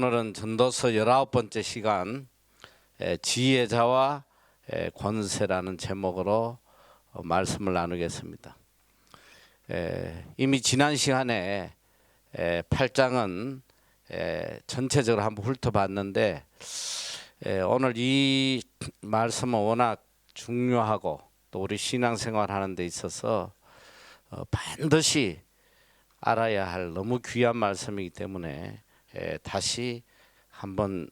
오늘은 전도서 19번째 시간 지혜자와 권세라는 제목으로 말씀을 나누겠습니다. 이미 지난 시간에 8장은 전체적으로 한번 훑어봤는데 오늘 이 말씀은 워낙 중요하고 또 우리 신앙생활 하는 데 있어서 반드시 알아야 할 너무 귀한 말씀이기 때문에 다시 한번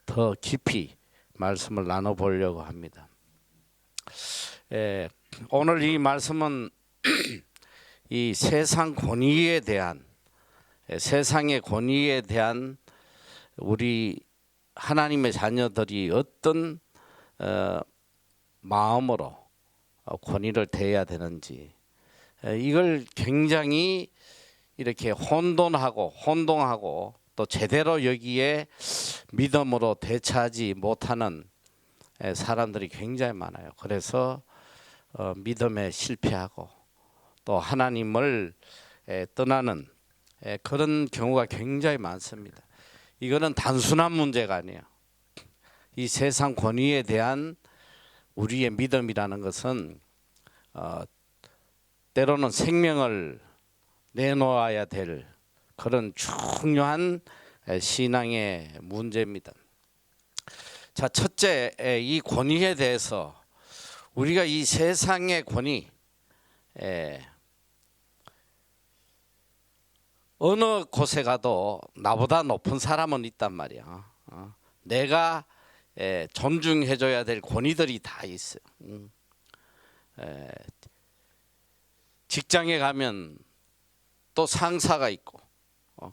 더 깊이 말씀을 나눠보려고 합니다. 오늘 이 말씀은 이 세상 권위에 대한 세상의 권위에 대한 우리 하나님의 자녀들이 어떤 마음으로 권위를 대해야 되는지 이걸 굉장히 이렇게 혼동하고 또 제대로 여기에 믿음으로 대처하지 못하는 사람들이 굉장히 많아요. 그래서 믿음에 실패하고 또 하나님을 떠나는 그런 경우가 굉장히 많습니다. 이거는 단순한 문제가 아니에요. 이 세상 권위에 대한 우리의 믿음이라는 것은 때로는 생명을 내놓아야 될 그런 중요한 신앙의 문제입니다. 자, 첫째, 이 권위에 대해서 우리가 이 세상의 권위, 어느 곳에 가도 나보다 높은 사람은 있단 말이야. 내가 존중해줘야 될 권위들이 다 있어요. 직장에 가면 또 상사가 있고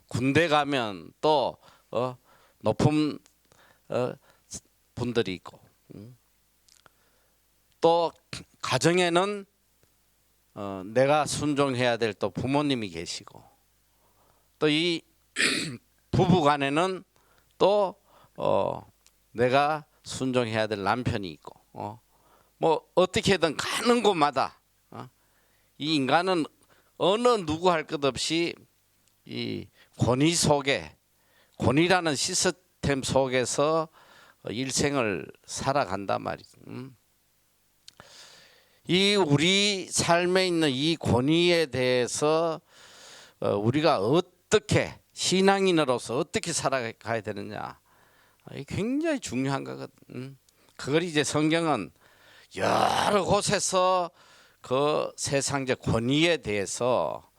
군대 가면 또 높은 분들이 있고 또 가정에는 내가 순종해야 될 또 부모님이 계시고 또 이 부부 간에는 또 내가 순종해야 될 남편이 있고 뭐 어떻게든 가는 곳마다 이 인간은 어느 누구 할 것 없이 이 권위 속에 권위라는 시스템 속에서 일생을 살아간단 말이죠. 이 우리 삶에 있는 이 권위에 대해서 우리가 어떻게 신앙인으로서 어떻게 살아가야 되느냐 굉장히 중요한 거거든. 그걸 이제 성경은 여러 곳에서 그 세상적 권위에 대해서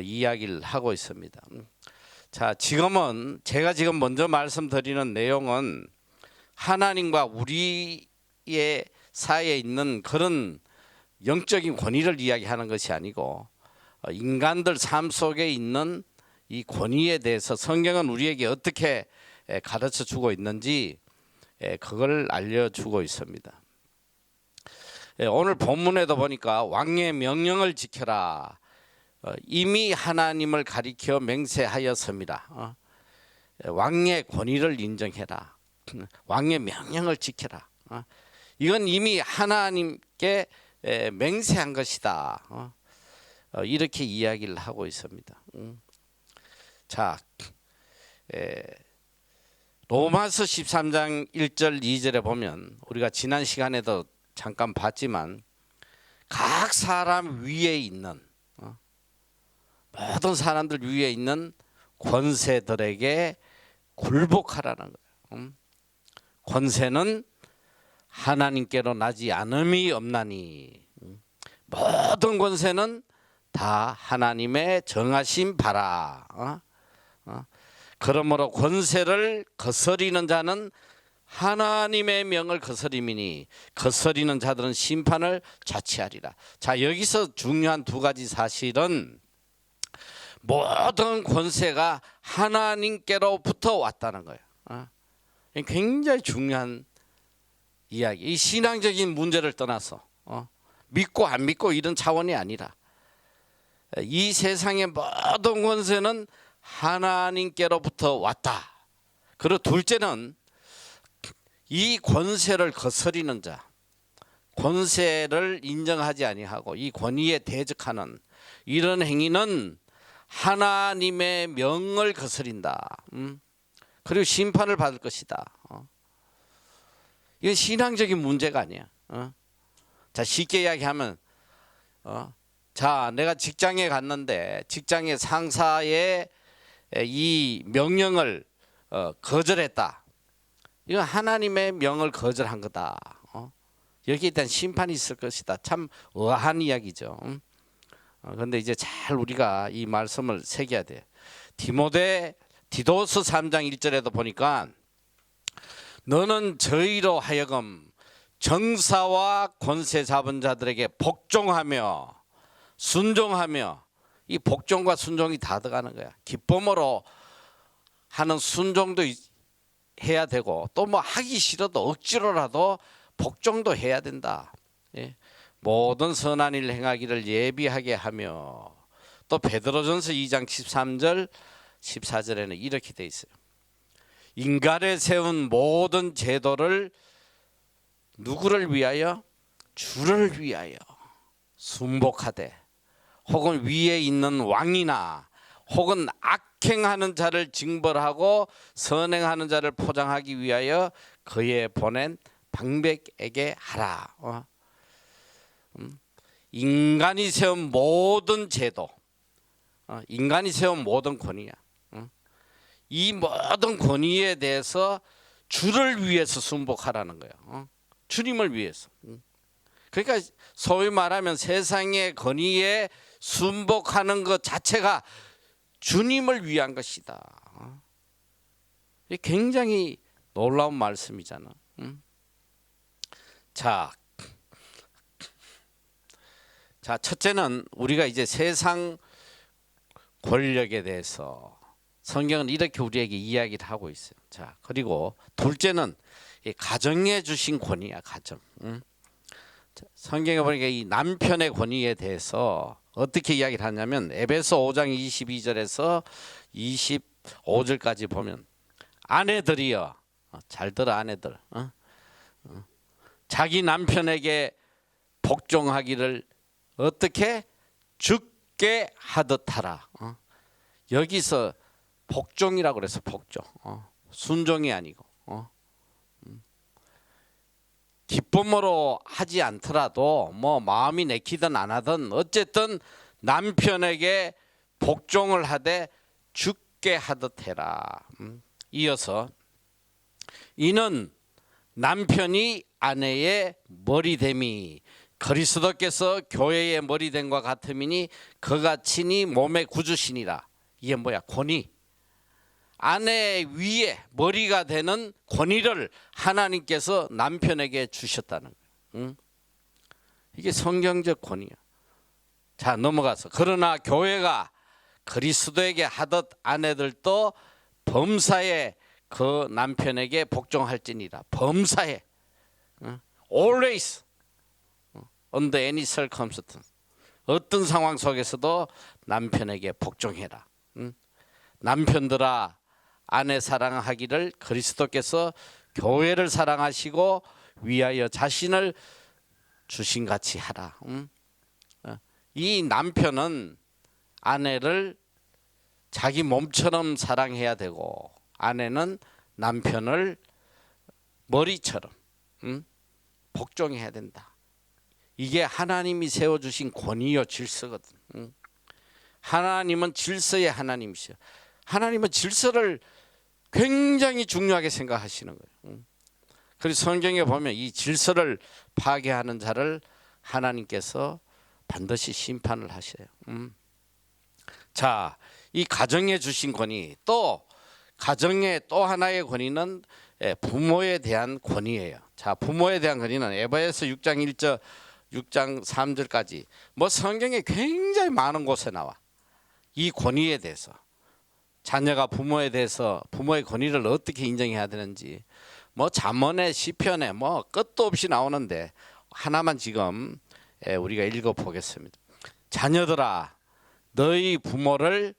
이야기를 하고 있습니다. 자, 지금은 제가 지금 먼저 말씀드리는 내용은 하나님과 우리의 사이에 있는 그런 영적인 권위를 이야기하는 것이 아니고 인간들 삶 속에 있는 이 권위에 대해서 성경은 우리에게 어떻게 가르쳐 주고 있는지 그걸 알려주고 있습니다. 오늘 본문에도 보니까 왕의 명령을 지켜라. 이미 하나님을 가리켜 맹세하였습니다. 왕의 권위를 인정해라. 왕의 명령을 지켜라. 이건 이미 하나님께 맹세한 것이다. 이렇게 이야기를 하고 있습니다. 자, 로마서 13장 1절 2절에 보면 우리가 지난 시간에도 잠깐 봤지만 각 사람 위에 있는 모든 사람들 위에 있는 권세들에게 굴복하라는 거예요. 권세는 하나님께로 나지 않음이 없나니 모든 권세는 다 하나님의 정하신 바라. 그러므로 권세를 거스리는 자는 하나님의 명을 거스림이니 거스리는 자들은 심판을 자취하리라. 자, 여기서 중요한 두 가지 사실은 모든 권세가 하나님께로부터 왔다는 거예요. 굉장히 중요한 이야기. 이 신앙적인 문제를 떠나서 믿고 안 믿고 이런 차원이 아니라 이 세상의 모든 권세는 하나님께로부터 왔다. 그리고 둘째는 이 권세를 거스리는 자, 권세를 인정하지 아니하고 이 권위에 대적하는 이런 행위는 하나님의 명을 거스린다. 그리고 심판을 받을 것이다. 이건 신앙적인 문제가 아니야. 자, 쉽게 이야기하면 자, 내가 직장에 갔는데 직장의 상사의 이 명령을 거절했다. 이건 하나님의 명을 거절한 거다. 여기에 대한 심판이 있을 것이다. 참 의아한 이야기죠. 그런데 이제 잘 우리가 이 말씀을 새겨야 돼. 디도스 3장 1절에도 보니까 너는 저희로 하여금 정사와 권세 잡은 자들에게 복종하며 순종하며, 이 복종과 순종이 다 들어가는 거야. 기쁨으로 하는 순종도 해야 되고, 또 뭐 하기 싫어도 억지로라도 복종도 해야 된다. 예. 모든 선한 일 행하기를 예비하게 하며, 또 베드로전서 2장 13절 14절에는 이렇게 돼 있어요. 인간에 세운 모든 제도를 누구를 위하여? 주를 위하여 순복하되, 혹은 위에 있는 왕이나 혹은 악행하는 자를 징벌하고 선행하는 자를 포장하기 위하여 그의 보낸 방백에게 하라. 인간이 세운 모든 제도, 인간이 세운 모든 권위야. 이 모든 권위에 대해서 주를 위해서 순복하라는 거야. 주님을 위해서. 그러니까 소위 말하면 세상의 권위에 순복하는 것 자체가 주님을 위한 것이다. 굉장히 놀라운 말씀이잖아. 자, 첫째는 우리가 이제 세상 권력에 대해서 성경은 이렇게 우리에게 이야기를 하고 있어요. 자, 그리고 둘째는 이 가정에 주신 권위야, 가정. 성경에 보니까 이 남편의 권위에 대해서 어떻게 이야기를 하냐면 에베소 5장 22절에서 25절까지 보면, 아내들이여, 잘 들어 아내들, 자기 남편에게 복종하기를 어떻게? 죽게 하듯 하라. 여기서 복종이라고 그래서 복종, 순종이 아니고, 기쁨으로 하지 않더라도 뭐 마음이 내키든 안 하든 어쨌든 남편에게 복종을 하되 죽게 하듯 해라. 이어서 이는 남편이 아내의 머리됨이 그리스도께서 교회의 머리됨과 같음이니 그가 친히 몸의 구주시니라. 이게 뭐야? 권위. 아내 위에 머리가 되는 권위를 하나님께서 남편에게 주셨다는 거예요. 이게 성경적 권위야. 자, 넘어가서, 그러나 교회가 그리스도에게 하듯 아내들도 범사에 그 남편에게 복종할지니라. 범사에, always, under any circumstance, 어떤 상황 속에서도 남편에게 복종해라. 남편들아, 아내 사랑하기를 그리스도께서 교회를 사랑하시고 위하여 자신을 주신같이 하라. 이 남편은 아내를 자기 몸처럼 사랑해야 되고, 아내는 남편을 머리처럼 복종해야 된다. 이게 하나님이 세워주신 권위요 질서거든. 하나님은 질서의 하나님이시여. 하나님은 질서를 굉장히 중요하게 생각하시는 거예요. 그래서 성경에 보면 이 질서를 파괴하는 자를 하나님께서 반드시 심판을 하셔요. 자, 이 가정에 주신 권위, 또 가정의 또 하나의 권위는 부모에 대한 권위예요. 자, 부모에 대한 권위는 에베소 6장 1절 6장 3절까지 뭐 성경에 굉장히 많은 곳에 나와. 이 권위에 대해서, 자녀가 부모에 대해서 부모의 권위를 어떻게 인정해야 되는지 뭐 잠언에 시편에 뭐 끝도 없이 나오는데 하나만 지금 우리가 읽어보겠습니다. 자녀들아, 너희 부모를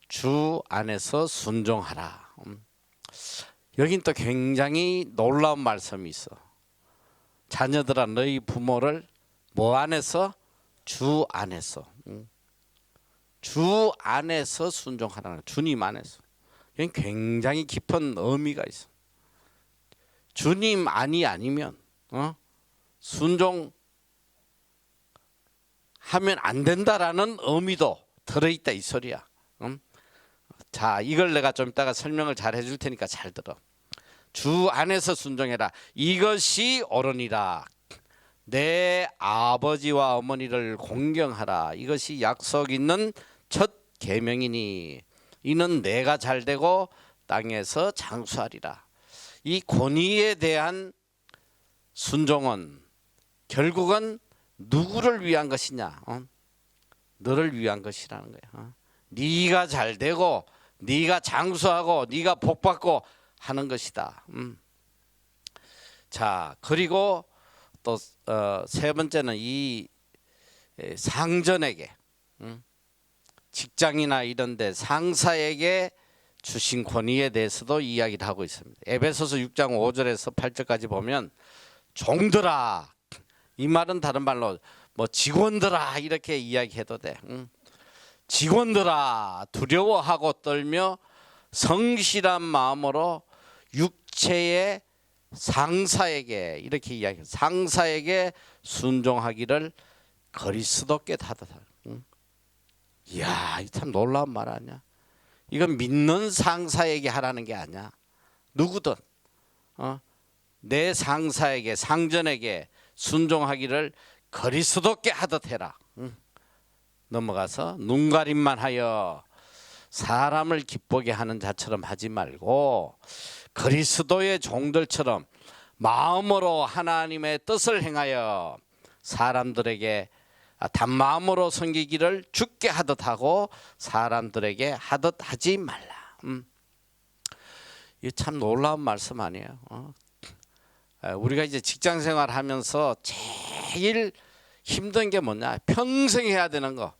주 안에서 순종하라. 여긴 또 굉장히 놀라운 말씀이 있어. 자녀들아, 너희 부모를 뭐 안에서? 주 안에서. 주 안에서 순종하라는, 주님 안에서. 이건 굉장히 깊은 의미가 있어. 주님 아니면 순종하면 안 된다라는 의미도 들어있다 이 소리야. 자, 이걸 내가 좀 이따가 설명을 잘 해줄 테니까 잘 들어. 주 안에서 순종해라. 이것이 옳으니라. 내 아버지와 어머니를 공경하라. 이것이 약속 있는 첫 계명이니 이는 내가 잘되고 땅에서 장수하리라. 이 권위에 대한 순종은 결국은 누구를 위한 것이냐? 너를 위한 것이라는 거야. 네가 잘되고 네가 장수하고 네가 복받고 하는 것이다. 자, 그리고 또 세 번째는 이 상전에게, 직장이나 이런 데 상사에게 주신 권위에 대해서도 이야기를 하고 있습니다. 에베소서 6장 5절에서 8절까지 보면 종들아, 이 말은 다른 말로 뭐 직원들아 이렇게 이야기해도 돼. 직원들아 두려워하고 떨며 성실한 마음으로 육체의 상사에게, 이렇게 이야기해요. 상사에게 순종하기를 그리스도께 하듯. 이야, 참 놀라운 말 아니야? 이건 믿는 상사에게 하라는 게 아니야. 누구든 내 상사에게, 상전에게 순종하기를 그리스도께 하듯 해라. 넘어가서 눈가림만 하여 사람을 기쁘게 하는 자처럼 하지 말고 그리스도의 종들처럼 마음으로 하나님의 뜻을 행하여 사람들에게 단마음으로 섬기기를 주께 하듯 하고 사람들에게 하듯 하지 말라. 이게 참 놀라운 말씀 아니에요? 우리가 이제 직장 생활하면서 제일 힘든 게 뭐냐? 평생 해야 되는 거,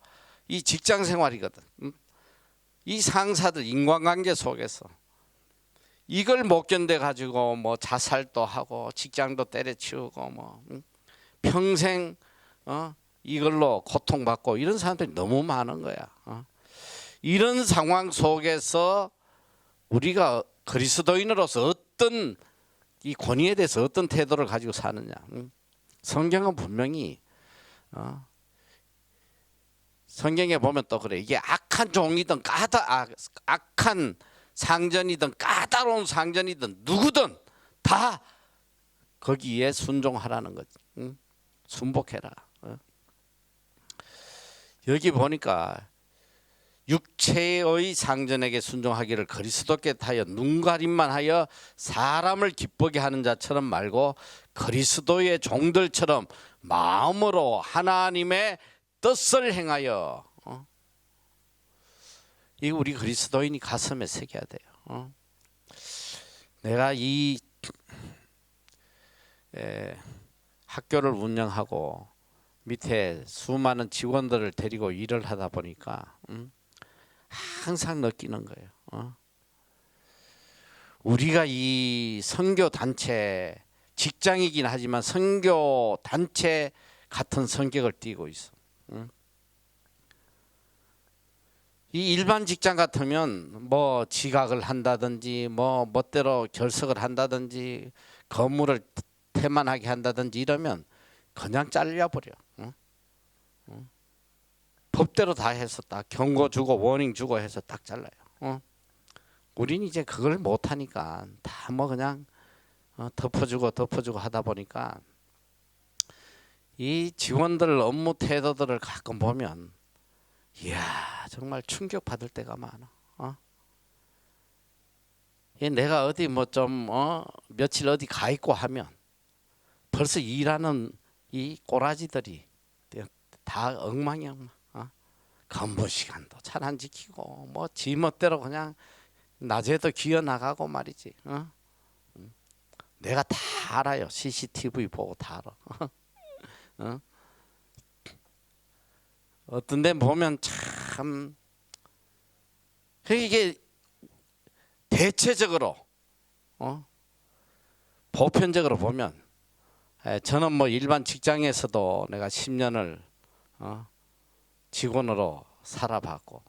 이 직장 생활이거든. 이 상사들 인간관계 속에서 이걸 못 견뎌 가지고 뭐 자살도 하고 직장도 때려치우고 뭐 평생 이걸로 고통받고 이런 사람들이 너무 많은 거야. 이런 상황 속에서 우리가 그리스도인으로서 어떤 이 권위에 대해서 어떤 태도를 가지고 사느냐? 성경은 분명히 성경에 보면 또 그래. 이게 악한 종이든 악한 상전이든 까다로운 상전이든 누구든 다 거기에 순종하라는 거지. 순복해라. 여기 보니까 육체의 상전에게 순종하기를 그리스도께 하여 눈가림만 하여 사람을 기쁘게 하는 자처럼 말고 그리스도의 종들처럼 마음으로 하나님의 뜻을 행하여. 이거 우리 그리스도인이 가슴에 새겨야 돼요. 내가 이 학교를 운영하고 밑에 수많은 직원들을 데리고 일을 하다 보니까 항상 느끼는 거예요. 우리가 이 선교 단체, 직장이긴 하지만 선교 단체 같은 성격을 띠고 있어. 이 일반 직장 같으면 뭐 지각을 한다든지 뭐 멋대로 결석을 한다든지 건물을 태만하게 한다든지 이러면 그냥 잘려버려. 법대로 다 해서 딱 경고 주고 워닝 주고 해서 딱 잘라요. 우린 이제 그걸 못하니까 다 뭐 그냥 덮어주고 하다 보니까 이 직원들 업무 태도들을 가끔 보면 이야, 정말 충격받을 때가 많아. 내가 어디 뭐 좀 며칠 어디 가 있고 하면 벌써 일하는 이 꼬라지들이 다 엉망이야. 근무 시간도 잘 안 지키고 뭐 지멋대로 그냥 낮에도 기어 나가고 말이지. 내가 다 알아요. CCTV 보고 다 알아. 어떤 데 보면 참 이게 대체적으로 보편적으로 보면 저는 뭐 일반 직장에서도 내가 10년을 직원으로 살아봤고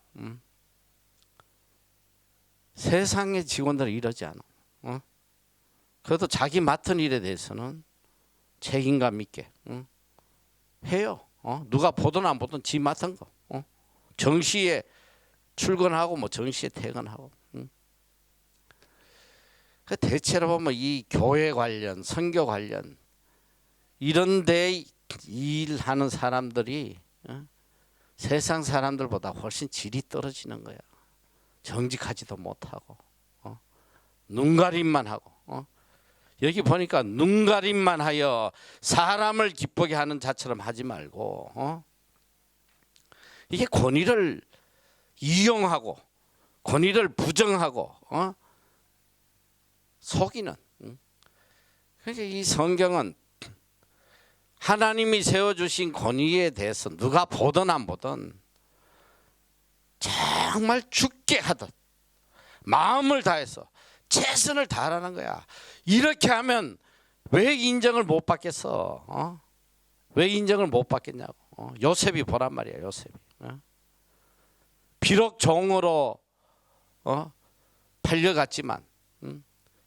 세상의 직원들은 이러지 않아. 그래도 자기 맡은 일에 대해서는 책임감 있게 해요. 누가 보든 안 보든 지 맡은 거. 정시에 출근하고 뭐 정시에 퇴근하고. 대체로 보면 이 교회 관련, 선교 관련 이런 데 일하는 사람들이 세상 사람들보다 훨씬 질이 떨어지는 거야. 정직하지도 못하고 눈가림만 하고 여기 보니까 눈가림만 하여 사람을 기쁘게 하는 자처럼 하지 말고 이게 권위를 이용하고 권위를 부정하고 속이는. 그러니까 이 성경은 하나님이 세워주신 권위에 대해서 누가 보든 안 보든 정말 죽게 하듯 마음을 다해서 최선을 다하라는 거야. 이렇게 하면 왜 인정을 못 받겠어? 왜 인정을 못 받겠냐고. 요셉이 보란 말이야. 요셉이. 비록 종으로 팔려갔지만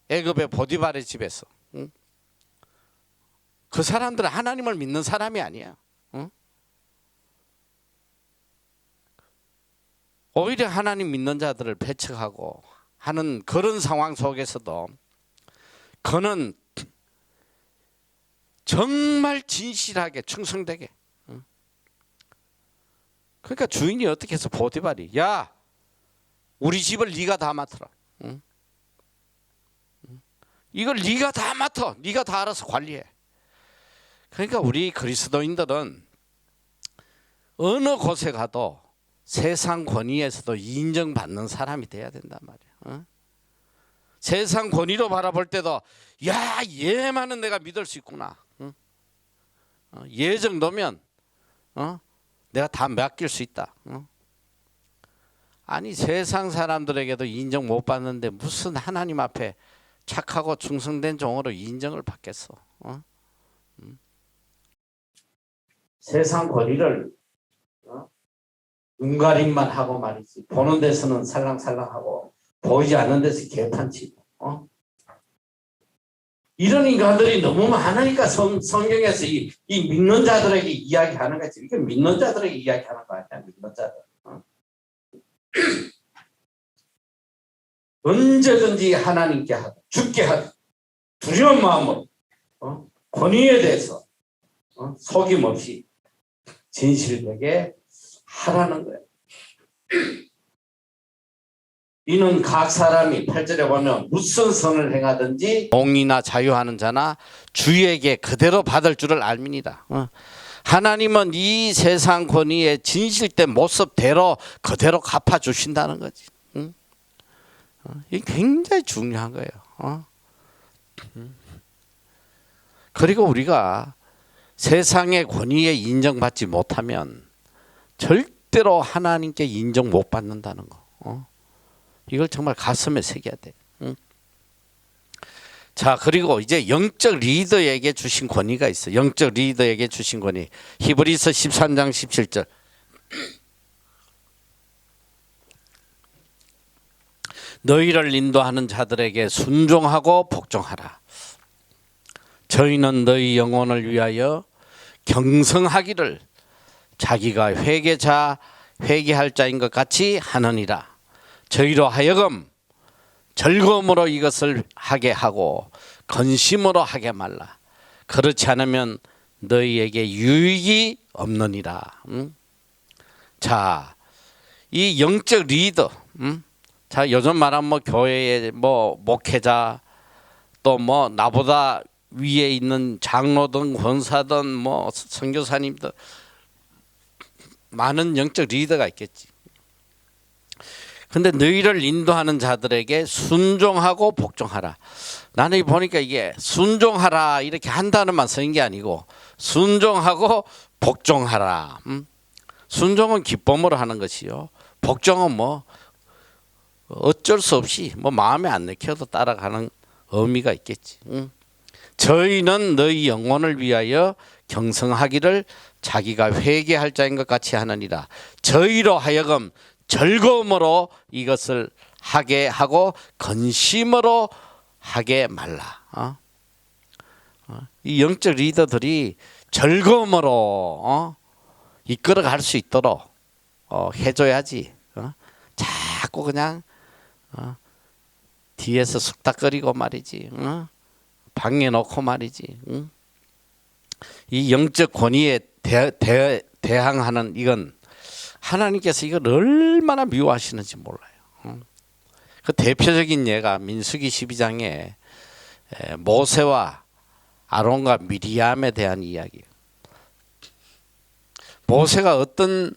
애굽의 보디발의 집에서 그 사람들은 하나님을 믿는 사람이 아니야. 오히려 하나님 믿는 자들을 배척하고 하는 그런 상황 속에서도 그는 정말 진실하게 충성되게. 그러니까 주인이 어떻게 해서 보디발이 야 우리 집을 네가 다 맡아라. 이걸 네가 다 맡아. 네가 다 알아서 관리해. 그러니까 우리 그리스도인들은 어느 곳에 가도 세상 권위에서도 인정받는 사람이 돼야 된단 말이야. 세상 권위로 바라볼 때도 야 얘만은 내가 믿을 수 있구나. 얘 정도면 내가 다 맡길 수 있다. 아니 세상 사람들에게도 인정 못 받는데 무슨 하나님 앞에 착하고 충성된 종으로 인정을 받겠어. 세상 권위를 눈가림만 하고 말이지. 보는 데서는 살랑살랑하고 보이지 않는 데서 개판치고. 이런 인간들이 너무 많으니까 성경에서 이 믿는 자들에게 이야기하는 거지. 이게 믿는 자들에게 이야기하는 거 아니야. 믿는 자들. 언제든지 하나님께 하고 죽게 하고 두려운 마음으로 권위에 대해서 속임 없이 진실되게 하라는 거예요. 이는 각 사람이 8절에 보면 무슨 선을 행하든지 공의나 자유하는 자나 주에게 그대로 받을 줄을 알미니라. 하나님은 이 세상 권위의 진실된 모습대로 그대로 갚아주신다는 거지. 이게 굉장히 중요한 거예요. 그리고 우리가 세상의 권위에 인정받지 못하면 절대로 하나님께 인정 못 받는다는 거. 이걸 정말 가슴에 새겨야 돼. 자, 그리고 이제 영적 리더에게 주신 권위가 있어. 영적 리더에게 주신 권위. 히브리서 13장 17절. 너희를 인도하는 자들에게 순종하고 복종하라. 저희는 너희 영혼을 위하여 경성하기를 자기가 회개할 자인 것 같이 하느니라. 저희로 하여금 즐거움으로 이것을 하게 하고 근심으로 하게 말라. 그렇지 않으면 너희에게 유익이 없느니라. 자, 이 영적 리더. 자, 요즘 말하면 뭐 교회의 뭐 목회자 또 뭐 나보다 위에 있는 장로든 권사든 뭐 선교사님들 많은 영적 리더가 있겠지. 근데 너희를 인도하는 자들에게 순종하고 복종하라. 나는 보니까 이게 순종하라 이렇게 한다는만 쓰인 게 아니고 순종하고 복종하라. 순종은 기쁨으로 하는 것이요. 복종은 뭐 어쩔 수 없이 뭐 마음에 안 내켜도 따라가는 의미가 있겠지. 저희는 너희 영혼을 위하여 경성하기를 자기가 회개할 자인 것 같이 하느니라. 저희로 하여금 즐거움으로 이것을 하게 하고 근심으로 하게 말라. 이 영적 리더들이 즐거움으로 이끌어갈 수 있도록 해줘야지. 자꾸 그냥 뒤에서 숙닥거리고 말이지. 방해 놓고 말이지. 이 영적 권위에 대항하는 이건 하나님께서 이걸 얼마나 미워하시는지 몰라요. 그 대표적인 예가 민수기 12장에 모세와 아론과 미리암에 대한 이야기예요. 모세가 어떤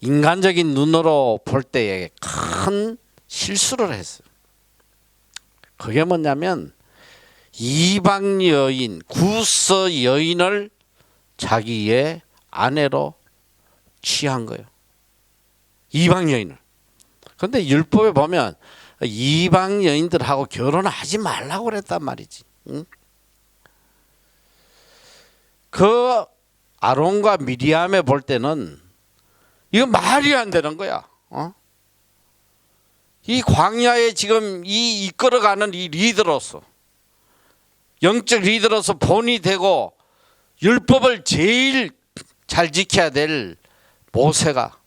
인간적인 눈으로 볼 때에 큰 실수를 했어요. 그게 뭐냐면 이방 여인, 구서 여인을 자기의 아내로 취한 거예요. 이방 여인을. 그런데 율법에 보면 이방 여인들하고 결혼하지 말라고 그랬단 말이지. 그 아론과 미리암에 볼 때는 이거 말이 안 되는 거야. 이 광야에 지금 이 이끌어가는 이 리더로서, 영적 리더로서 본이 되고 율법을 제일 잘 지켜야 될 모세가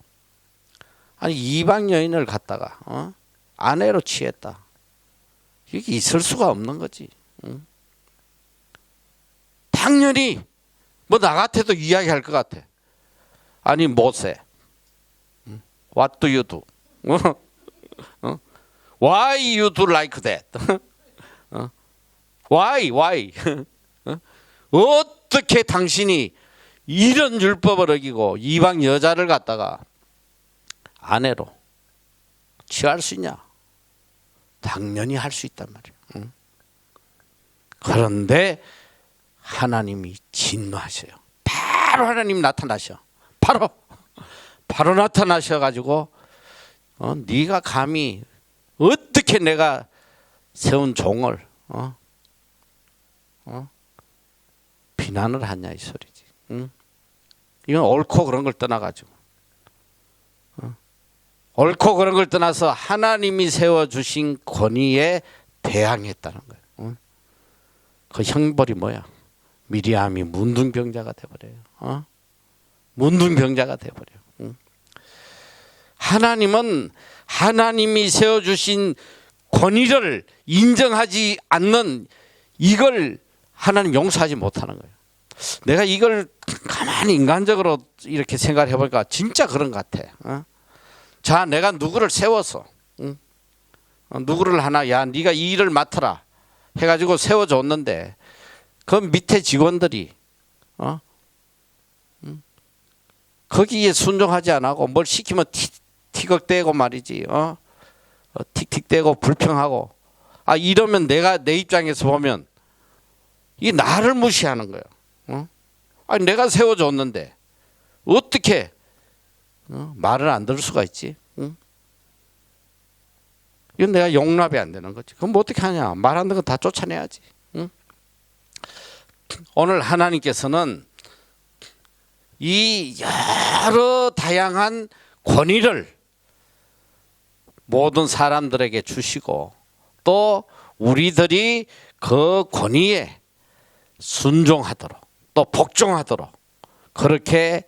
아니 이방 여인을 갖다가 아내로 취했다. 이게 있을 수가 없는 거지. 당연히 뭐 나 같아도 이야기할 것 같아. 아니 모세, what do you do? Why you do like that? Why? 어떻게 당신이 이런 율법을 어기고 이방 여자를 갖다가 아내로 취할 수 있냐? 당연히 할 수 있단 말이에요. 그런데 하나님이 진노하셔요. 바로 하나님 나타나셔. 바로 나타나셔가지고 네가 감히 어떻게 내가 세운 종을 비난을 하냐 이 소리지. 이건 옳고 그런 걸 떠나가지고 옳고 그런 걸 떠나서 하나님이 세워주신 권위에 대항했다는 거예요. 그 형벌이 뭐야? 미리암이 문둥병자가 돼버려요. 문둥병자가 돼버려요. 하나님은 하나님이 세워주신 권위를 인정하지 않는 이걸 하나님 용서하지 못하는 거예요. 내가 이걸 가만히 인간적으로 이렇게 생각을 해보니까 진짜 그런 것 같아. 자, 내가 누구를 세워서 누구를 하나 야 네가 이 일을 맡아라 해가지고 세워줬는데 그 밑에 직원들이 거기에 순종하지 않고 뭘 시키면 티격대고 말이지. 틱틱대고 불평하고 이러면 내가 내 입장에서 보면 이게 나를 무시하는 거예요. 아니 내가 세워줬는데 어떻게 말을 안 들을 수가 있지? 이건 내가 용납이 안 되는 거지. 그럼 뭐 어떻게 하냐? 말 안 듣는 거 다 쫓아내야지. 오늘 하나님께서는 이 여러 다양한 권위를 모든 사람들에게 주시고 또 우리들이 그 권위에 순종하도록 또 복종하도록 그렇게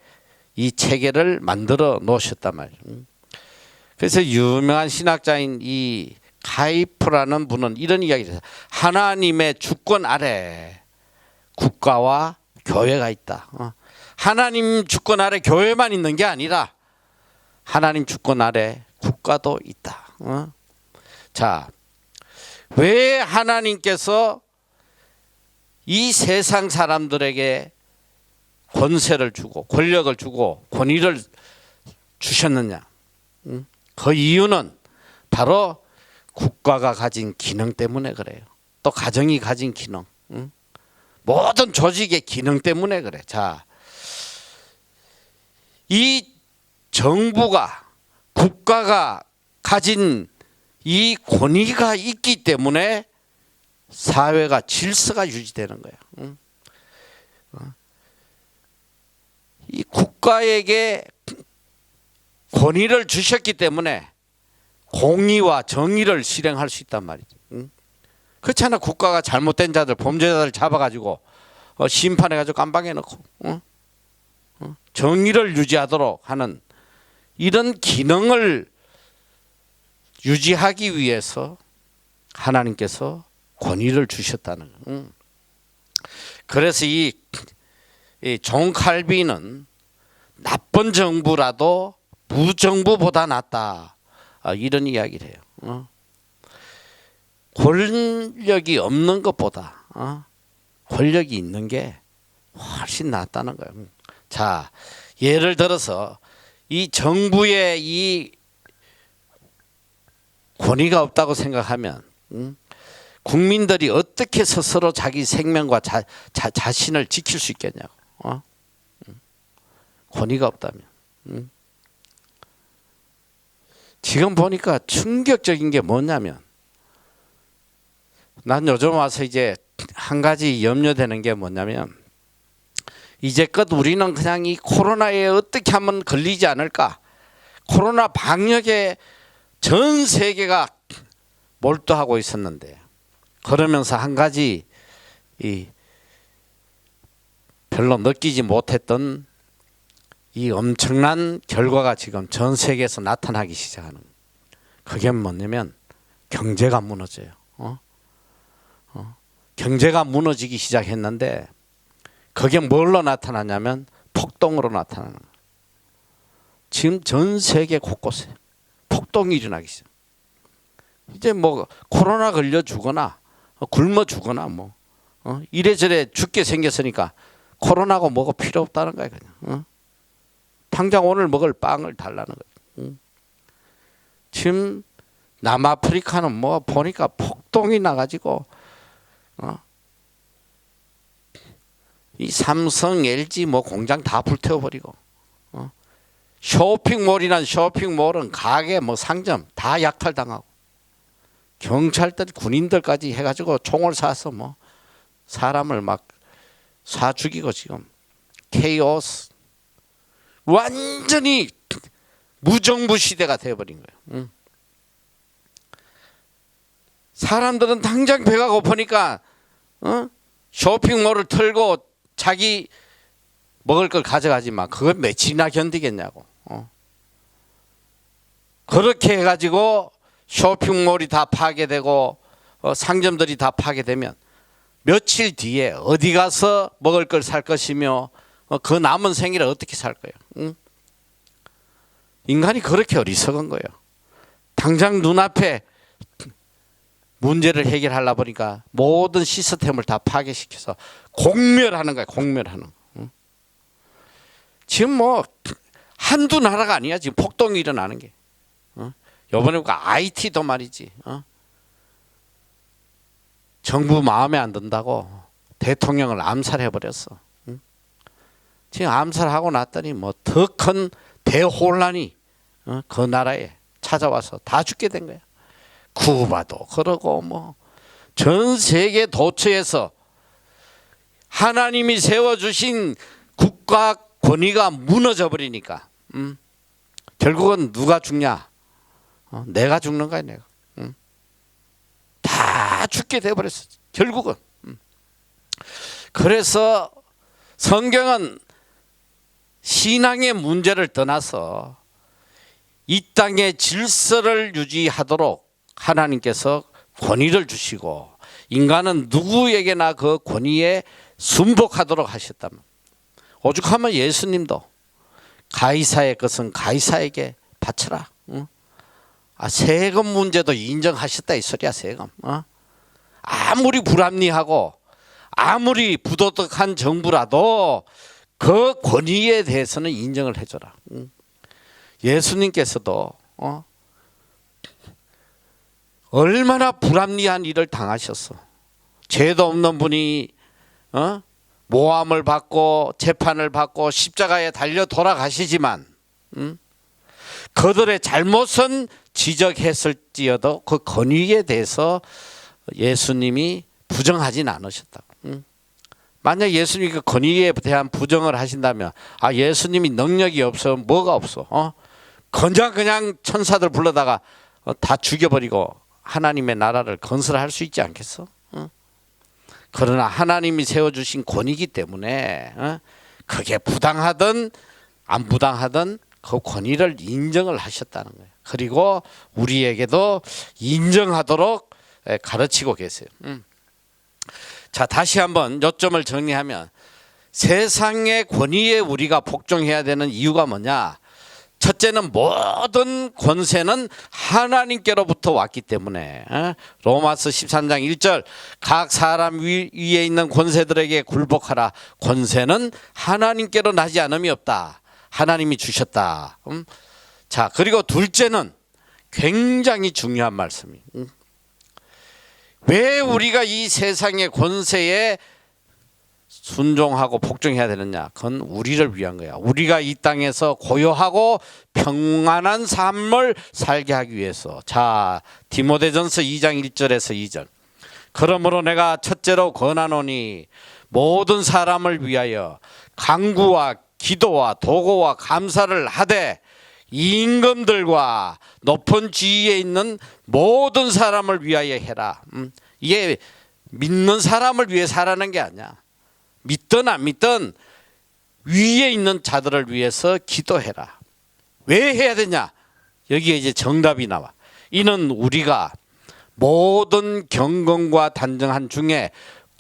이 체계를 만들어 놓으셨단 말이에요. 그래서 유명한 신학자인 이 카이프라는 분은 이런 이야기를 해요. 하나님의 주권 아래 국가와 교회가 있다. 하나님 주권 아래 교회만 있는 게 아니라 하나님 주권 아래 국가도 있다. 자, 왜 하나님께서 이 세상 사람들에게 권세를 주고 권력을 주고 권위를 주셨느냐? 그 이유는 바로 국가가 가진 기능 때문에 그래요. 또 가정이 가진 기능, 모든 조직의 기능 때문에 그래. 자, 이 정부가 국가가 가진 이 권위가 있기 때문에 사회가 질서가 유지되는 거예요. 이 국가에게 권위를 주셨기 때문에 공의와 정의를 실행할 수 있단 말이지. 그렇잖아. 국가가 잘못된 자들, 범죄자들 잡아가지고 심판해가지고 깜방에 넣고 정의를 유지하도록 하는 이런 기능을 유지하기 위해서 하나님께서 권위를 주셨다는 거예요. 그래서 이 종칼비는 나쁜 정부라도 무정부보다 낫다, 이런 이야기를 해요. 권력이 없는 것보다 권력이 있는 게 훨씬 낫다는 거예요. 자, 예를 들어서 이 정부의 이 권위가 없다고 생각하면 국민들이 어떻게 스스로 자기 생명과 자신을 지킬 수 있겠냐고. 권위가 없다면. 지금 보니까 충격적인 게 뭐냐면, 난 요즘 와서 이제 한 가지 염려되는 게 뭐냐면, 이제껏 우리는 그냥 이 코로나에 어떻게 하면 걸리지 않을까, 코로나 방역에 전 세계가 몰두하고 있었는데, 그러면서 한 가지 별로 느끼지 못했던 이 엄청난 결과가 지금 전 세계에서 나타나기 시작하는, 그게 뭐냐면 경제가 무너져요. 경제가 무너지기 시작했는데, 그게 뭘로 나타나냐면 폭동으로 나타나는 거예요. 지금 전 세계 곳곳에 폭동이 일어나기 시작. 이제 뭐 코로나 걸려 죽거나 굶어 죽거나 뭐 이래저래 죽게 생겼으니까 코로나고 뭐가 필요 없다는 거야. 그냥 당장 오늘 먹을 빵을 달라는 거야. 지금 남아프리카는 뭐 보니까 폭동이 나가지고 이 삼성, LG 뭐 공장 다 불태워버리고, 쇼핑몰이란 쇼핑몰은 가게 뭐 상점 다 약탈당하고, 경찰들 군인들까지 해가지고 총을 쏴서 뭐 사람을 막 쏴 죽이고, 지금 케이오스, 완전히 무정부 시대가 되어버린 거예요. 사람들은 당장 배가 고프니까 쇼핑몰을 털고 자기 먹을 걸 가져가지만 그걸 며칠이나 견디겠냐고. 그렇게 해가지고 쇼핑몰이 다 파괴되고 상점들이 다 파괴되면 며칠 뒤에 어디 가서 먹을 걸 살 것이며 그 남은 생일을 어떻게 살 거예요? 인간이 그렇게 어리석은 거예요. 당장 눈앞에 문제를 해결하려 보니까 모든 시스템을 다 파괴시켜서 공멸하는 거야. 공멸하는. 지금 뭐 한두 나라가 아니야. 지금 폭동이 일어나는 게. 이번에 보니까 IT도 말이지. 정부 마음에 안 든다고 대통령을 암살해버렸어. 지금 암살하고 났더니 뭐 더 큰 대혼란이 그 나라에 찾아와서 다 죽게 된 거야. 쿠바도 그러고 뭐 전 세계 도처에서 하나님이 세워주신 국가 권위가 무너져 버리니까 결국은 누가 죽냐? 내가 죽는 거야. 내가. 다 죽게 돼버렸어. 결국은. 그래서 성경은 신앙의 문제를 떠나서 이 땅의 질서를 유지하도록 하나님께서 권위를 주시고, 인간은 누구에게나 그 권위에 순복하도록 하셨다면, 오죽하면 예수님도 가이사의 것은 가이사에게 바쳐라. 세금 문제도 인정하셨다 이 소리야. 세금. 아무리 불합리하고 아무리 부도덕한 정부라도 그 권위에 대해서는 인정을 해줘라. 예수님께서도 얼마나 불합리한 일을 당하셨어. 죄도 없는 분이 모함을 받고 재판을 받고 십자가에 달려 돌아가시지만 그들의 잘못은 지적했을지어도 그 권위에 대해서 예수님이 부정하진 않으셨다고. 만약 예수님이 그 권위에 대한 부정을 하신다면, 예수님이 능력이 없어, 뭐가 없어, 그냥 천사들 불러다가 다 죽여버리고 하나님의 나라를 건설할 수 있지 않겠어? 그러나 하나님이 세워주신 권위이기 때문에 그게 부당하든 안 부당하든 그 권위를 인정을 하셨다는 거예요. 그리고 우리에게도 인정하도록 가르치고 계세요. 자, 다시 한번 요점을 정리하면 세상의 권위에 우리가 복종해야 되는 이유가 뭐냐? 첫째는 모든 권세는 하나님께로부터 왔기 때문에 로마서 13장 1절 각 사람 위에 있는 권세들에게 굴복하라. 권세는 하나님께로 나지 않음이 없다. 하나님이 주셨다. 자, 그리고 둘째는 굉장히 중요한 말씀이 왜 우리가 이 세상의 권세에 순종하고 복종해야 되느냐? 그건 우리를 위한 거야. 우리가 이 땅에서 고요하고 평안한 삶을 살게 하기 위해서. 자, 디모데전서 2장 1절에서 2절. 그러므로 내가 첫째로 권하노니 모든 사람을 위하여 간구와 기도와 도고와 감사를 하되 임금들과 높은 지위에 있는 모든 사람을 위하여 해라. 이게 믿는 사람을 위해 살아는 게 아니야. 믿든 안 믿든 위에 있는 자들을 위해서 기도해라. 왜 해야 되냐? 여기에 이제 정답이 나와. 이는 우리가 모든 경건과 단정한 중에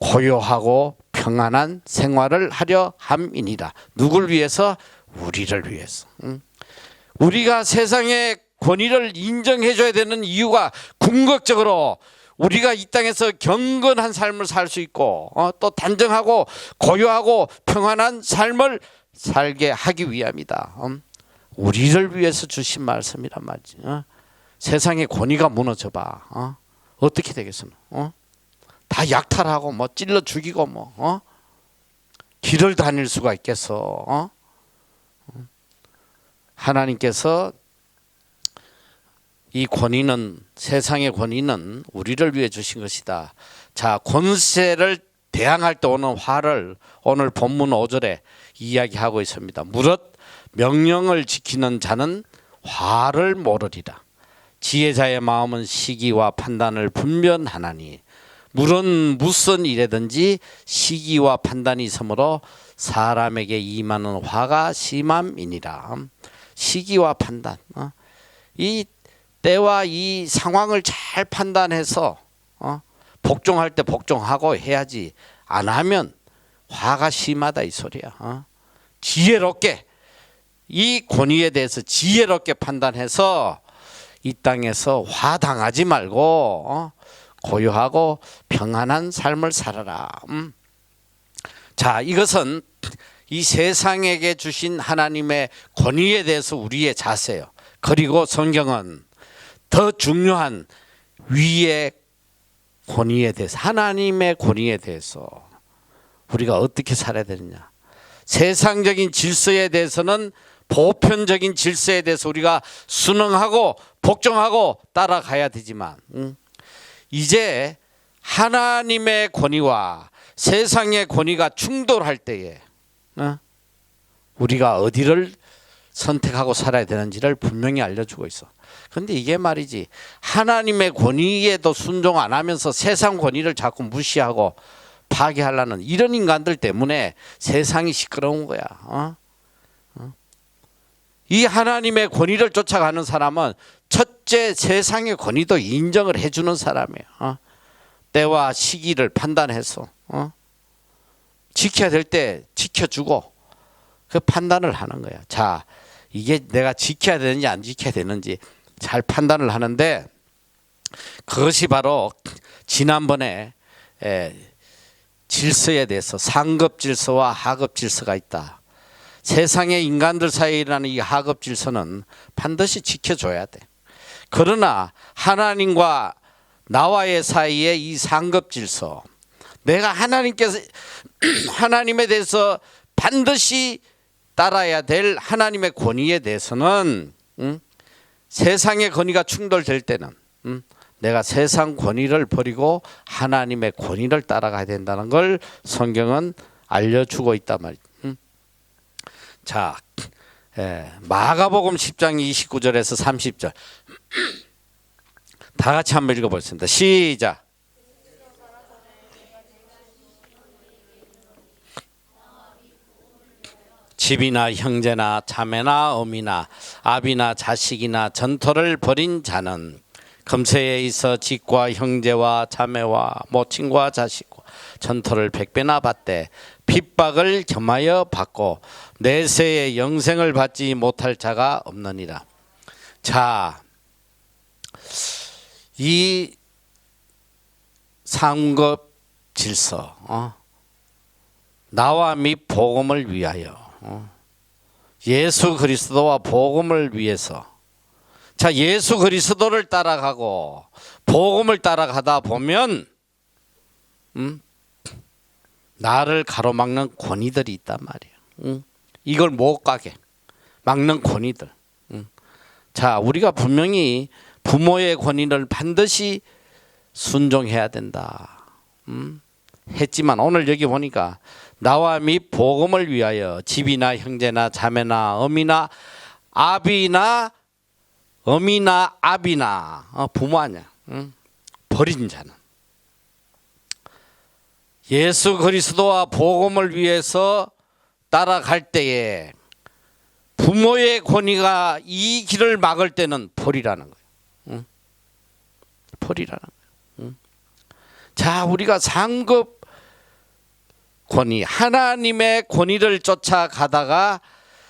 고요하고 평안한 생활을 하려 함이니라. 누굴 위해서? 우리를 위해서. 우리가 세상의 권위를 인정해줘야 되는 이유가 궁극적으로 우리가 이 땅에서 경건한 삶을 살 수 있고 또 단정하고 고요하고 평안한 삶을 살게 하기 위함이다. 우리를 위해서 주신 말씀이란 말이지. 세상의 권위가 무너져봐. 어떻게 되겠어? 다 약탈하고 뭐 찔러 죽이고 뭐 길을 다닐 수가 있겠어? 하나님께서 이 권위는 세상의 권위는 우리를 위해 주신 것이다. 자, 권세를 대항할 때 오는 화를 오늘 본문 5절에 이야기하고 있습니다. 무릇 명령을 지키는 자는 화를 모르리라. 지혜자의 마음은 시기와 판단을 분별하나니 물은 무슨 일에든지 시기와 판단이 있으므로 사람에게 임하는 화가 심함이니라. 시기와 판단. 이 때와 이 상황을 잘 판단해서 복종할 때 복종하고 해야지. 안 하면 화가 심하다 이 소리야. 지혜롭게 이 권위에 대해서 지혜롭게 판단해서 이 땅에서 화 당하지 말고 고요하고 평안한 삶을 살아라. 자, 이것은 이 세상에게 주신 하나님의 권위에 대해서 우리의 자세요. 그리고 성경은 더 중요한 위의 권위에 대해서, 하나님의 권위에 대해서 우리가 어떻게 살아야 되느냐. 세상적인 질서에 대해서는 보편적인 질서에 대해서 우리가 순응하고 복종하고 따라가야 되지만 이제 하나님의 권위와 세상의 권위가 충돌할 때에 우리가 어디를 선택하고 살아야 되는지를 분명히 알려주고 있어. 그런데 이게 말이지, 하나님의 권위에도 순종 안 하면서 세상 권위를 자꾸 무시하고 파괴하려는 이런 인간들 때문에 세상이 시끄러운 거야. 이 하나님의 권위를 쫓아가는 사람은 첫째 세상의 권위도 인정을 해주는 사람이에요. 때와 시기를 판단해서 지켜야 될 때 지켜주고 그 판단을 하는 거야. 자, 이게 내가 지켜야 되는지 안 지켜야 되는지 잘 판단을 하는데, 그것이 바로 지난번에 질서에 대해서 상급 질서와 하급 질서가 있다. 세상의 인간들 사이에 일어나는 이 하급 질서는 반드시 지켜줘야 돼. 그러나 하나님과 나와의 사이에 이 상급 질서, 내가 하나님에 대해서 반드시 따라야 될 하나님의 권위에 대해서는 세상의 권위가 충돌될 때는 내가 세상 권위를 버리고 하나님의 권위를 따라가야 된다는 걸 성경은 알려주고 있단 말이죠. 자, 마가복음 10장 29절에서 30절. 다 같이 한번 읽어보겠습니다. 시작. 집이나 형제나 자매나 어미나 아비나 자식이나 전토를 벌인 자는 금세에 있어 집과 형제와 자매와 모친과 자식과 전토를 100배나 받되 핍박을 겸하여 받고 내세의 영생을 받지 못할 자가 없느니라. 자, 이 상급 질서, 나와 및 복음을 위하여, 예수 그리스도와 복음을 위해서. 자, 예수 그리스도를 따라가고 복음을 따라가다 보면 나를 가로막는 권위들이 있단 말이에요. 이걸 못 가게 막는 권위들. 자, 우리가 분명히 부모의 권위를 반드시 순종해야 된다. 했지만 오늘 여기 보니까 나와 및 복음을 위하여 집이나 형제나 자매나 어미나 아비나 어미나 아비나 부모 아니야. 버린 자는 예수 그리스도와 복음을 위해서 따라갈 때에 부모의 권위가 이 길을 막을 때는 벌이라는 거예요. 벌이라는 거예요. 자, 우리가 상급 권위, 하나님의 권위를 쫓아가다가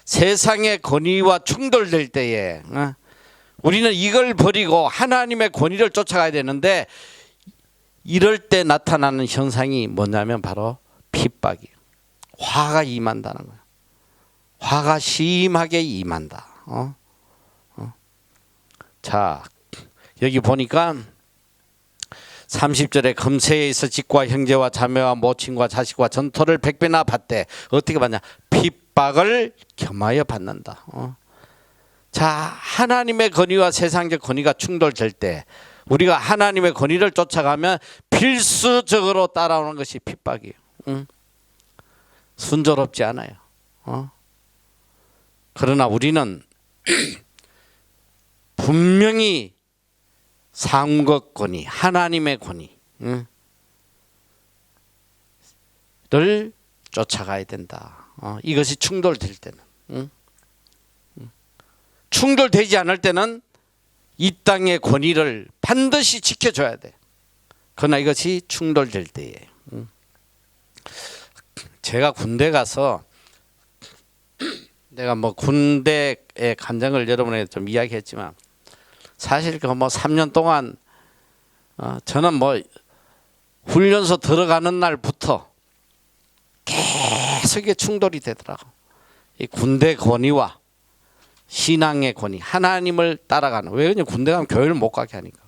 세상의 권위와 충돌될 때에 우리는 이걸 버리고 하나님의 권위를 쫓아가야 되는데, 이럴 때 나타나는 현상이 뭐냐면 바로 핍박이에요. 화가 임한다는 거예요. 화가 심하게 임한다. 자, 여기 보니까 30절에 금세에 있어 집과 형제와 자매와 모친과 자식과 전토를 100배나 받되 어떻게 받냐? 핍박을 겸하여 받는다. 자, 하나님의 권위와 세상적 권위가 충돌될 때 우리가 하나님의 권위를 쫓아가면 필수적으로 따라오는 것이 핍박이에요. 순조롭지 않아요. 그러나 우리는 분명히 상급 권위, 하나님의 권위를 쫓아가야 된다. 이것이 충돌될 때는, 충돌되지 않을 때는 이 땅의 권위를 반드시 지켜줘야 돼. 그러나 이것이 충돌될 때에, 제가 군대 가서 내가 뭐 군대의 감정을 여러분에게 좀 이야기했지만, 사실 그 뭐 3년 동안 저는 뭐 훈련소 들어가는 날부터 계속 이게 충돌이 되더라고. 이 군대 권위와 신앙의 권위, 하나님을 따라가는. 왜 그러냐? 군대 가면 교회를 못 가게 하니까.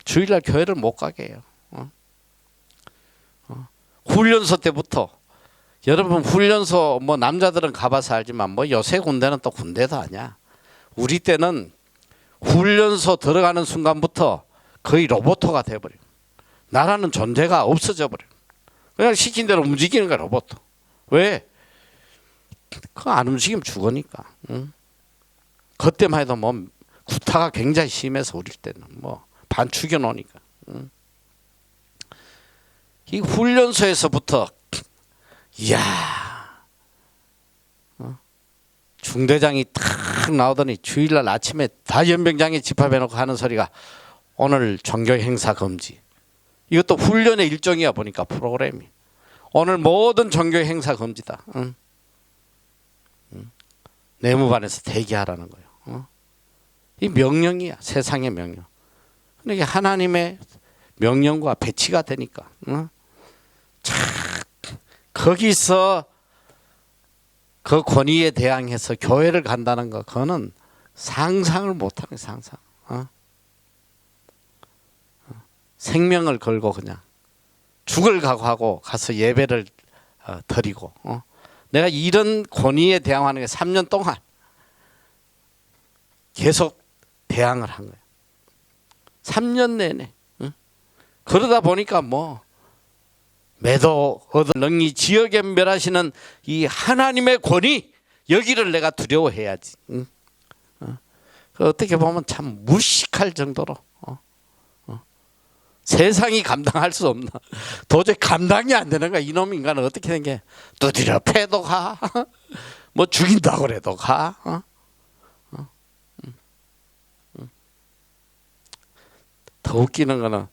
주일날 교회를 못 가게 해요. 훈련소 때부터, 여러분 훈련소 뭐 남자들은 가봐서 알지만 뭐 요새 군대는 또 군대도 아니야. 우리 때는 훈련소 들어가는 순간부터 거의 로봇가 돼버려. 나라는 존재가 없어져 버려. 그냥 시킨 대로 움직이는 거야, 로봇. 왜? 그거 안 움직이면 죽으니까. 그때만 해도 뭐 구타가 굉장히 심해서 우리 때는 뭐 반 죽여놓으니까. 이 훈련소에서부터 이야, 중대장이 탁 나오더니 주일날 아침에 다 연병장에 집합해놓고 하는 소리가 오늘 종교 행사 금지. 이것도 훈련의 일종이야 보니까 프로그램이. 오늘 모든 종교 행사 금지다. 내무반에서 대기하라는 거예요. 이 명령이야, 세상의 명령. 이게 하나님의 명령과 배치가 되니까. 거기서 그 권위에 대항해서 교회를 간다는 거, 그거는 상상을 못하는 상상. 생명을 걸고 그냥 죽을 각오하고 가서 예배를 드리고. 내가 이런 권위에 대항하는 게 3년 동안 계속 대항을 한 거예요. 3년 내내. 그러다 보니까 뭐 매도 얻을 능히 지역에 멸하시는 이 하나님의 권위, 여기를 내가 두려워해야지. 어떻게 보면 참 무식할 정도로 세상이 감당할 수 없나, 도저히 감당이 안 되는 거야. 이놈 인간은 어떻게 된 게 두드려 패도 가, 뭐 죽인다고 그래도 가. 더 웃기는 거는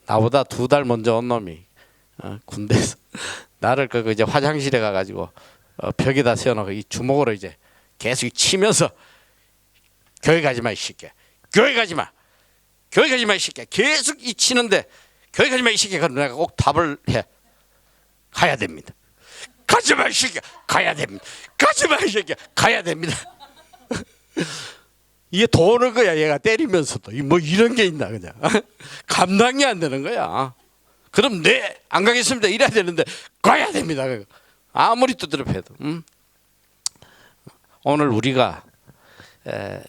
나보다 2달 먼저 온 놈이 군대에서 나를 그 이제 화장실에 가가지고 벽에다 세워놓고 이 주먹으로 이제 계속 치면서 교회 가지 마 이 새끼야, 교회 가지 마, 교회 가지 마 이 새끼야, 계속 이 치는데 교회 가지 마 이 새끼야. 그럼 내가 꼭 답을 해. 가야 됩니다. 가지 마 이 새끼야. 가야 됩니다. 가지 마 이 새끼야. 가야 됩니다. 이게 도는 거야. 얘가 때리면서도 뭐 이런 게 있나 그냥 감당이 안 되는 거야. 그럼 네 안 가겠습니다 이래야 되는데 가야 됩니다. 아무리 두드려 패도. 오늘 우리가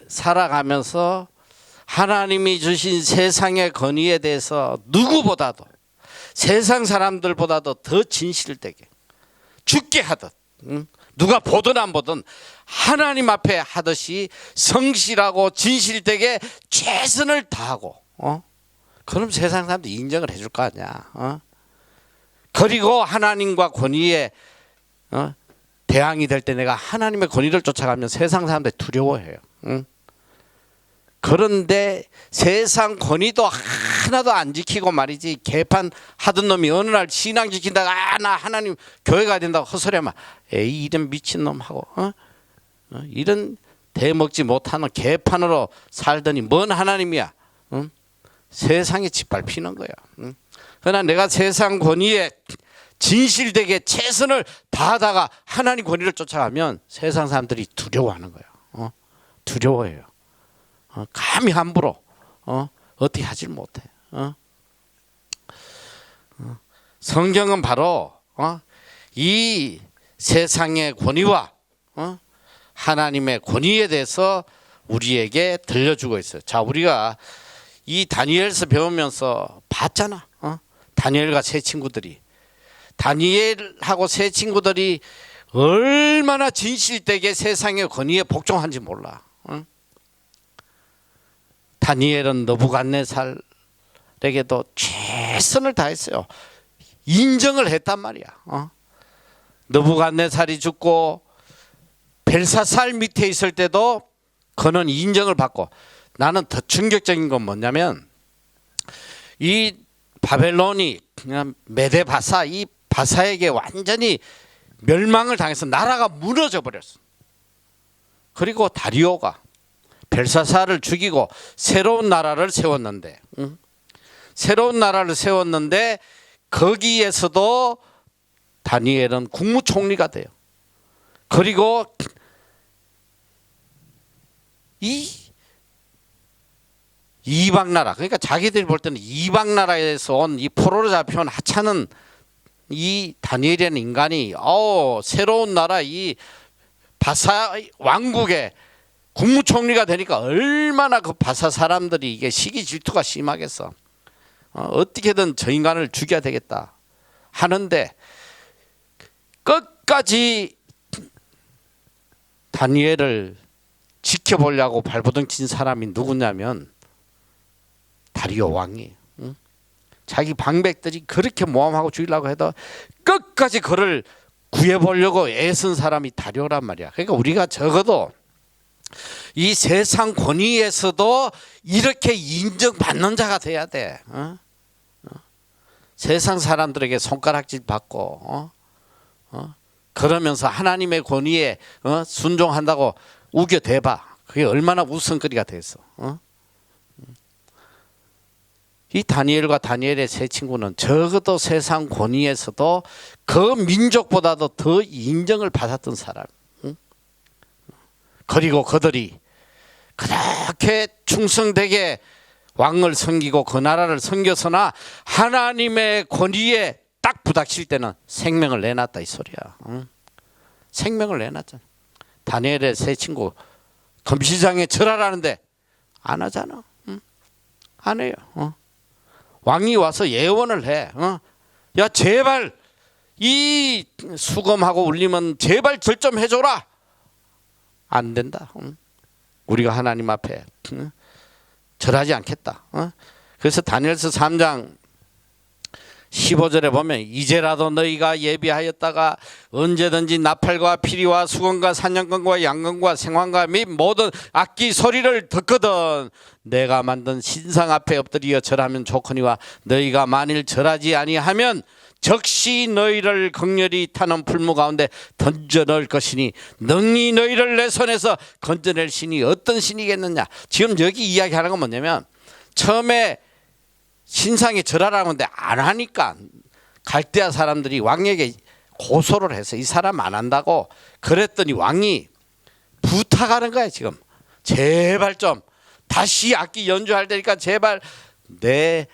살아가면서 하나님이 주신 세상의 권위에 대해서 누구보다도, 세상 사람들보다도 더 진실되게 죽게 하듯, 누가 보든 안 보든 하나님 앞에 하듯이 성실하고 진실되게 최선을 다하고, 그럼 세상 사람들이 인정을 해줄 거 아니야. 그리고 하나님과 권위에 대항이 될 때 내가 하나님의 권위를 쫓아가면 세상 사람들이 두려워해요. 그런데 세상 권위도 하나도 안 지키고 말이지, 개판 하던 놈이 어느 날 신앙 지킨다가 나 하나님 교회 가야 된다고 헛소리하면 에이 이런 미친놈 하고 이런 대먹지 못하는 개판으로 살더니 뭔 하나님이야. 세상에 짓밟히는 거야. 그러나 내가 세상 권위에 진실되게 최선을 다하다가 하나님 권위를 쫓아가면 세상 사람들이 두려워하는 거야. 두려워해요. 감히 함부로 어떻게 하질 못해. 성경은 바로 이 세상의 권위와 하나님의 권위에 대해서 우리에게 들려주고 있어요. 자, 우리가 이 다니엘서 배우면서 봤잖아. 다니엘과 세 친구들이, 다니엘하고 세 친구들이 얼마나 진실되게 세상의 권위에 복종한지 몰라. 다니엘은 느부갓네살에게도 최선을 다했어요. 인정을 했단 말이야. 느부갓네살이 죽고 벨사살 밑에 있을 때도 그는 인정을 받고, 나는 더 충격적인 건 뭐냐면 이 바벨론이 그냥 메데바사, 이 바사에게 완전히 멸망을 당해서 나라가 무너져 버렸어. 그리고 다리오가 벨사사를 죽이고 새로운 나라를 세웠는데, 새로운 나라를 세웠는데 거기에서도 다니엘은 국무총리가 돼요. 그리고 이 이방 나라, 그러니까 자기들이 볼 때는 이방 나라에서 온 이 포로로 잡혀온 하찮은 이 다니엘이라는 인간이 새로운 나라 이 바사 왕국의 국무총리가 되니까 얼마나 그 바사 사람들이 이게 시기 질투가 심하겠어. 어떻게든 저 인간을 죽여야 되겠다 하는데 끝까지 다니엘을 지켜보려고 발버둥 친 사람이 누구냐면 다리오 왕이. 자기 방백들이 그렇게 모함하고 죽이려고 해도 끝까지 그를 구해보려고 애쓴 사람이 다리오란 말이야. 그러니까 우리가 적어도 이 세상 권위에서도 이렇게 인정받는 자가 돼야 돼. 세상 사람들에게 손가락질 받고 그러면서 하나님의 권위에 순종한다고 우겨대봐. 그게 얼마나 웃음거리가 됐어. 이 다니엘과 다니엘의 세 친구는 적어도 세상 권위에서도 그 민족보다도 더 인정을 받았던 사람. 그리고 그들이 그렇게 충성되게 왕을 섬기고 그 나라를 섬겨서나 하나님의 권위에 딱 부닥칠 때는 생명을 내놨다 이 소리야. 생명을 내놨잖아. 다니엘의 세 친구 금시장에 절하라는데 안 하잖아. 안 해요. 왕이 와서 예언을 해. 야 제발 이 수금하고 울리면 제발 절 좀 해줘라. 안 된다. 우리가 하나님 앞에 절하지 않겠다. 그래서 다니엘서 3장 15절에 보면 이제라도 너희가 예비하였다가 언제든지 나팔과 피리와 수건과 사냥꾼과 양건과 생황과 및 모든 악기 소리를 듣거든 내가 만든 신상 앞에 엎드려 절하면 좋거니와 너희가 만일 절하지 아니하면 적시 너희를 극렬히 타는 풀무 가운데 던져 넣을 것이니 능히 너희를 내 손에서 건져낼 신이 어떤 신이겠느냐. 지금 여기 이야기하는 건 뭐냐면 처음에 신상에 절하라고 하는데 안 하니까 갈대아 사람들이 왕에게 고소를 해서 이 사람 안 한다고 그랬더니 왕이 부탁하는 거야. 지금 제발 좀 다시 악기 연주할 테니까 제발 내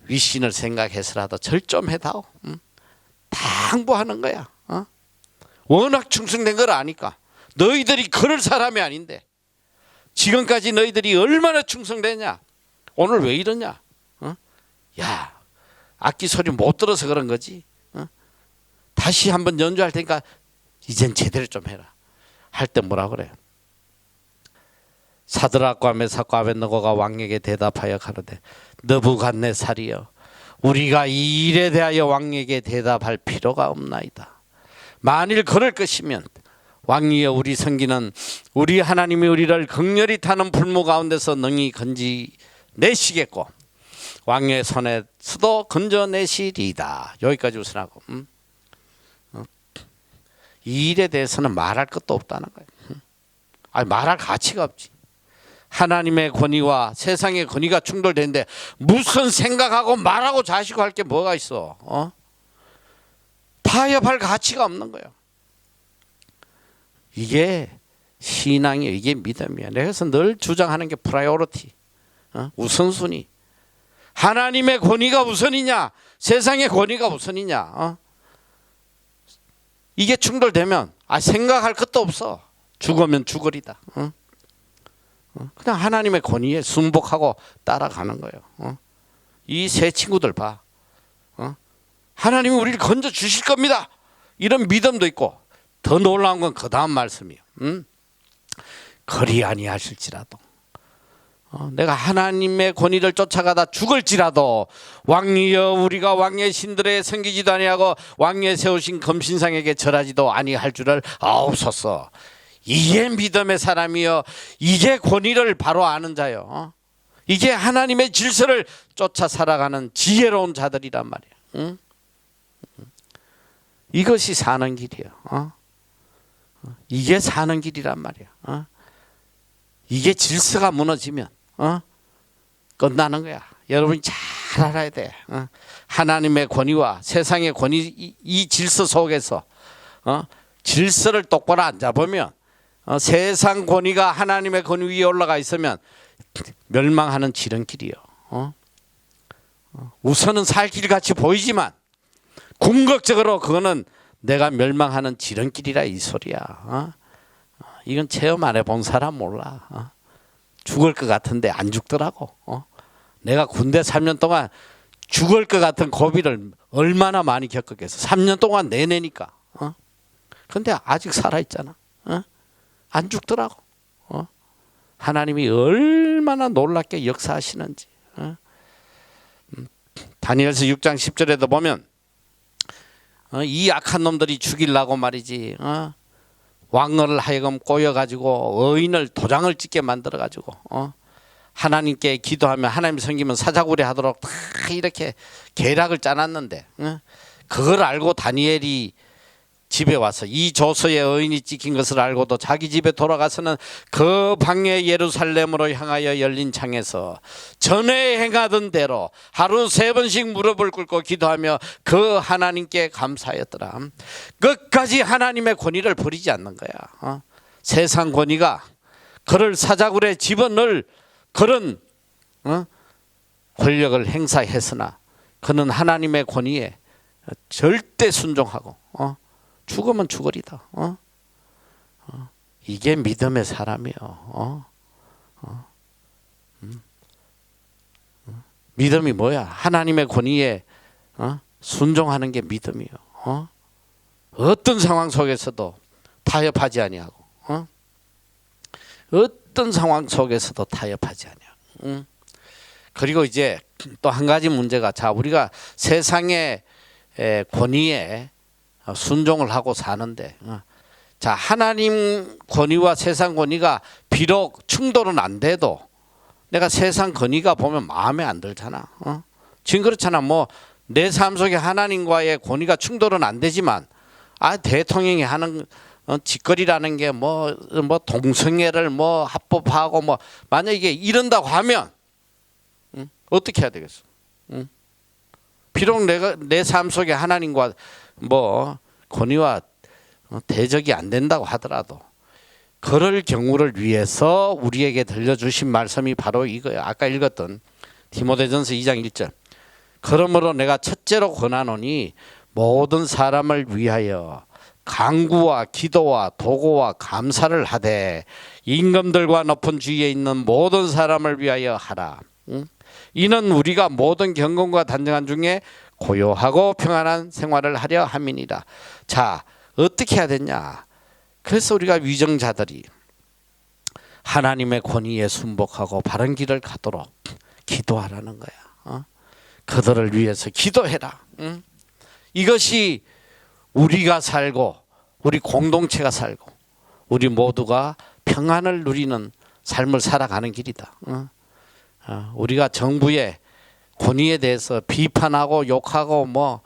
위신을 생각해서라도 절 좀 해다오. 당부하는 거야. 워낙 충성된 걸 아니까 너희들이 그럴 사람이 아닌데 지금까지 너희들이 얼마나 충성되냐. 오늘 왜 이러냐? 야, 악기 소리 못 들어서 그런 거지. 다시 한번 연주할 테니까 이젠 제대로 좀 해라. 할 때 뭐라 그래? 사드락과 메삭과 아벳느고가 왕에게 대답하여 가로되 느부갓네살이여 우리가 이 일에 대하여 왕에게 대답할 필요가 없나이다. 만일 그럴 것이면 왕이여 우리 섬기는 우리 하나님이 우리를 극렬히 타는 불무 가운데서 능히 건지내시겠고 왕의 손에서도 건져내시리이다. 여기까지 우선 하고 이 일에 대해서는 말할 것도 없다는 거예요. 아니 말할 가치가 없지. 하나님의 권위와 세상의 권위가 충돌되는데 무슨 생각하고 말하고 자시고 할 게 뭐가 있어? 타협할 가치가 없는 거예요. 이게 신앙이에요. 이게 믿음이에요. 그래서 늘 주장하는 게 프라이오리티, 우선순위. 하나님의 권위가 우선이냐 세상의 권위가 우선이냐. 이게 충돌되면 생각할 것도 없어. 죽으면 죽으리다. 그냥 하나님의 권위에 순복하고 따라가는 거예요. 이 세 친구들 봐. 하나님이 우리를 건져 주실 겁니다. 이런 믿음도 있고 더 놀라운 건 그 다음 말씀이에요. 그리 아니하실지라도 내가 하나님의 권위를 쫓아가다 죽을지라도 왕이여 우리가 왕의 신들에 섬기지도 아니하고 왕의 세우신 검신상에게 절하지도 아니할 줄을 아옵소서. 이게 믿음의 사람이여 이게 권위를 바로 아는 자요. 이게 하나님의 질서를 쫓아 살아가는 지혜로운 자들이란 말이야. 이것이 사는 길이에요. 이게 사는 길이란 말이야. 이게 질서가 무너지면 끝나는 거야. 여러분이 잘 알아야 돼. 하나님의 권위와 세상의 권위 이 질서 속에서 질서를 똑바로 안 잡으면 세상 권위가 하나님의 권위 위에 올라가 있으면 멸망하는 지름길이요. 우선은 살 길같이 보이지만 궁극적으로 그거는 내가 멸망하는 지름길이라 이 소리야. 이건 체험 안 해본 사람 몰라. 죽을 것 같은데 안 죽더라고. 내가 군대 3년 동안 죽을 것 같은 고비를 얼마나 많이 겪었겠어. 3년 동안 내내니까. 근데 아직 살아있잖아. 안 죽더라고. 하나님이 얼마나 놀랍게 역사하시는지. 다니엘서 6장 10절에도 보면 이 악한 놈들이 죽이려고 말이지 왕을 하여금 꼬여가지고 의인을 도장을 찍게 만들어가지고 하나님께 기도하면 하나님 섬기면 사자구리 하도록 다 이렇게 계략을 짜놨는데 그걸 알고 다니엘이 집에 와서 이 조서에 의인이 찍힌 것을 알고도 자기 집에 돌아가서는 그 방에 예루살렘으로 향하여 열린 창에서 전에 행하던 대로 하루 3번씩 무릎을 꿇고 기도하며 그 하나님께 감사하였더라. 끝까지 하나님의 권위를 버리지 않는 거야. 세상 권위가 그를 사자굴에 집어넣을 그런 권력을 행사했으나 그는 하나님의 권위에 절대 순종하고 죽으면 죽으리다. 이게 믿음의 사람이요. 믿음이 뭐야? 하나님의 권위에 순종하는 게 믿음이요. 어떤 상황 속에서도 타협하지 아니하고 어떤 상황 속에서도 타협하지 않냐. 응? 그리고 이제 또 한 가지 문제가, 자, 우리가 세상의 권위에 순종을 하고 사는데, 자, 하나님 권위와 세상 권위가 비록 충돌은 안 돼도 내가 세상 권위가 보면 마음에 안 들잖아. 지금 그렇잖아. 뭐 내 삶 속에 하나님과의 권위가 충돌은 안 되지만, 대통령이 하는 짓거리라는 게 뭐 동성애를 뭐 합법화하고 뭐 만약 이게 이런다고 하면 어떻게 해야 되겠어? 비록 내가 내 삶 속에 하나님과 뭐 권위와 대적이 안 된다고 하더라도 그럴 경우를 위해서 우리에게 들려주신 말씀이 바로 이거예요. 아까 읽었던 디모데전서 2장 1절. 그러므로 내가 첫째로 권하노니 모든 사람을 위하여 간구와 기도와 도고와 감사를 하되 임금들과 높은 주위에 있는 모든 사람을 위하여 하라. 이는 우리가 모든 경건과 단정한 중에 고요하고 평안한 생활을 하려 함이니라. 자, 어떻게 해야 되냐? 그래서 우리가 위정자들이 하나님의 권위에 순복하고 바른 길을 가도록 기도하라는 거야. 그들을 위해서 기도해라. 이것이 우리가 살고 우리 공동체가 살고 우리 모두가 평안을 누리는 삶을 살아가는 길이다. 우리가 정부의 권위에 대해서 비판하고 욕하고 뭐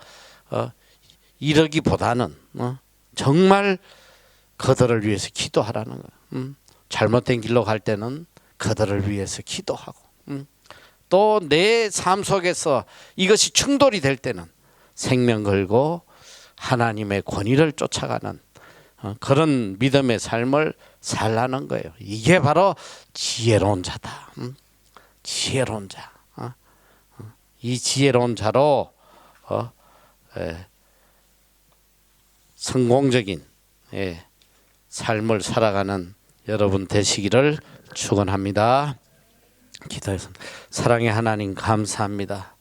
이러기보다는 정말 그들을 위해서 기도하라는 거야. 잘못된 길로 갈 때는 그들을 위해서 기도하고, 또 내 삶 속에서 이것이 충돌이 될 때는 생명 걸고 하나님의 권위를 쫓아가는 그런 믿음의 삶을 살라는 거예요. 이게 바로 지혜로운 자다. 지혜로운 자. 이 지혜로운 자로 성공적인 삶을 살아가는 여러분 되시기를 축원합니다. 기도했습니다. 사랑의 하나님 감사합니다.